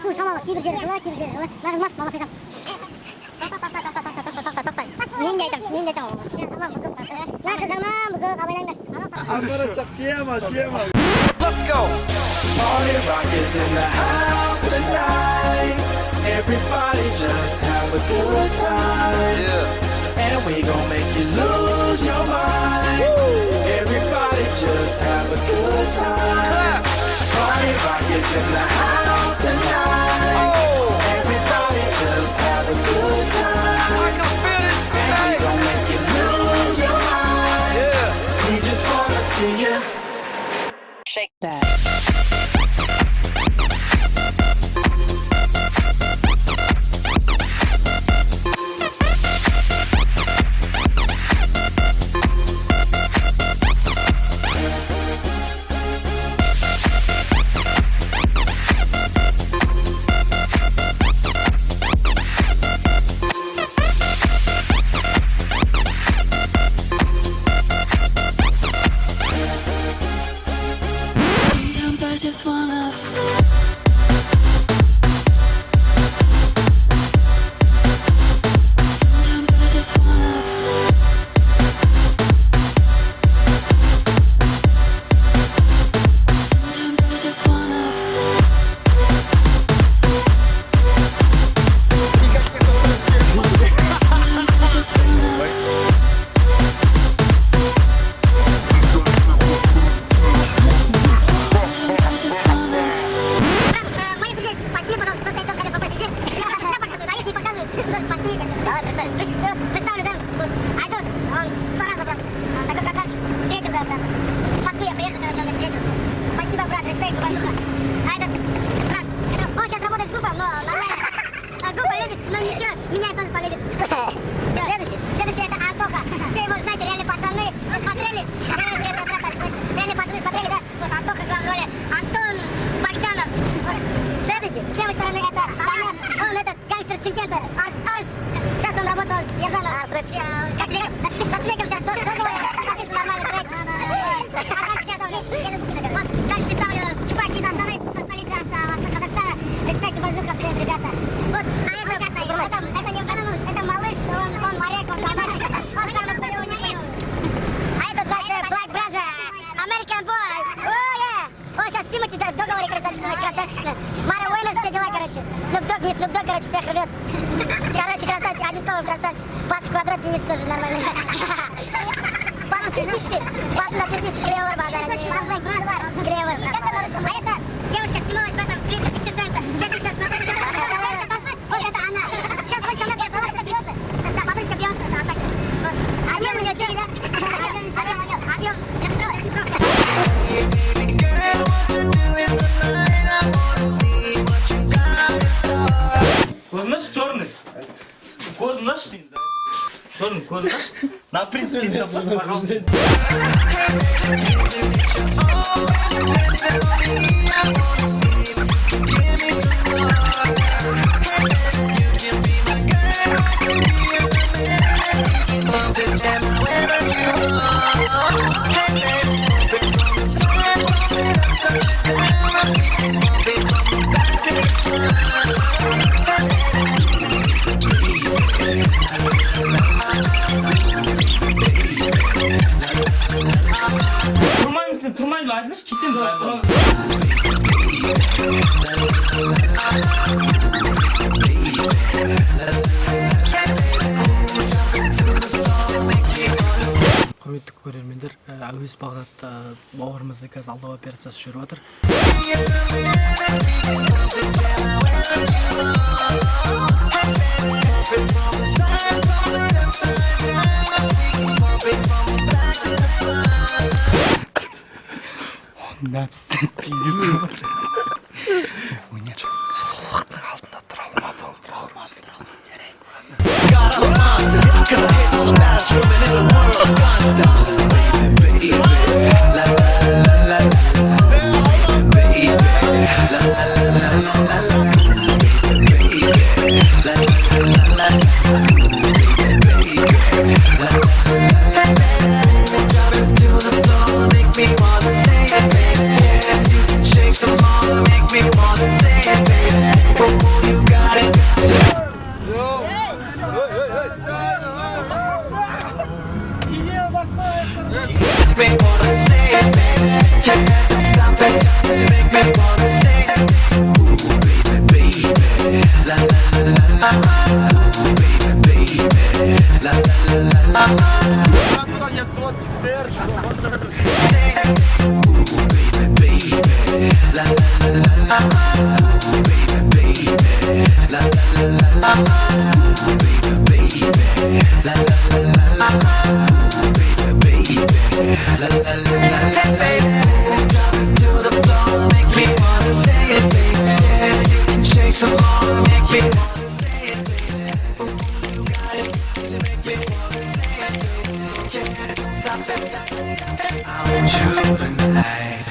Su şamala, kibir jeri жылы. Nağız mas, mala fedam. Мен де айтам. Шамал бұзық. Нақы жаман бұзық, абайлаңдар. Аппаратчак, тема. Let's go. Party rock is in the house tonight. Everybody just have a good time. Yeah. And we gon' make you lose your mind. Woo. Everybody just have a good time. Clap. Party rock is in the house tonight. Oh. Everybody just have a good time. I can feel this. And we gon' make you lose your mind. Yeah. We just wanna see you shake that. I just wanna представлю, да? Айдос, он 100 раз, брат. Такой красавчик. Встретил, брат. В Москву я приехал, короче, он меня встретил. Спасибо, брат, респект, уважуха. А этот, брат, он сейчас работает с Гуфом, но нормально. А Гуфа любит, но ничего, меня тоже полюбит. Все, следующий это Антоха. Все его знаете, реальные пацаны. Вы смотрели? Нет, брат, ошибся. Реальные пацаны смотрели, да? Вот Антоха в главной роли. Антон Богданов. Вот. Следующий, с левой стороны это Даняр. Он этот гангстер с Чимкента. Арс. Сейчас он работал с Ержаном. Как с отвлеком сейчас тоже написан нормальный трек. А сейчас он речь. Вот, дальше представлю чуваки из Астаны, со столицы Казахстана. Респект, уважуха всем, ребята. Вот, это не Иванович, это малыш, он моряк, он солдатик. Он самый второй, не понял. А это дальше Black Brother, American Boy. О, yeah. Он сейчас Тимати в договоре красавчик. Мара Уэннес, все дела, короче. Snoop Dogg, не Snoop Dogg, короче, всех рвет. Короче, красавчик, одним словом, красавчик. Пас в квадрат, Денис тоже нормально. Пас на пиздиске, клевер, базар. Клевер. А это девушка снималась в этом клипе 50 Цента. Что ты сейчас смотришь? Вот это она. Сейчас хочется она бьется. Да, подружка бьется, да, так. Вот. Объем у нее чей, да? Объем. Коз наш черный. Коз наш сын. Черный, коз наш. На принципе, не вопрос, пожалуйста. Turmayın mı? Aydınız kitin zaten. Құрметті көрермендер, әуес Бағдатта бауырымызды қазір алдау операциясы жүріп жатыр. Нәпсін пизден бар. Өнер, сол уақыттың алдында тұра алмады ол бауырымыз. la la la Shake some more, make me wanna say it, baby. Ooh, you got it, you make me wanna say it, baby. Yeah, don't stop it. I want you tonight.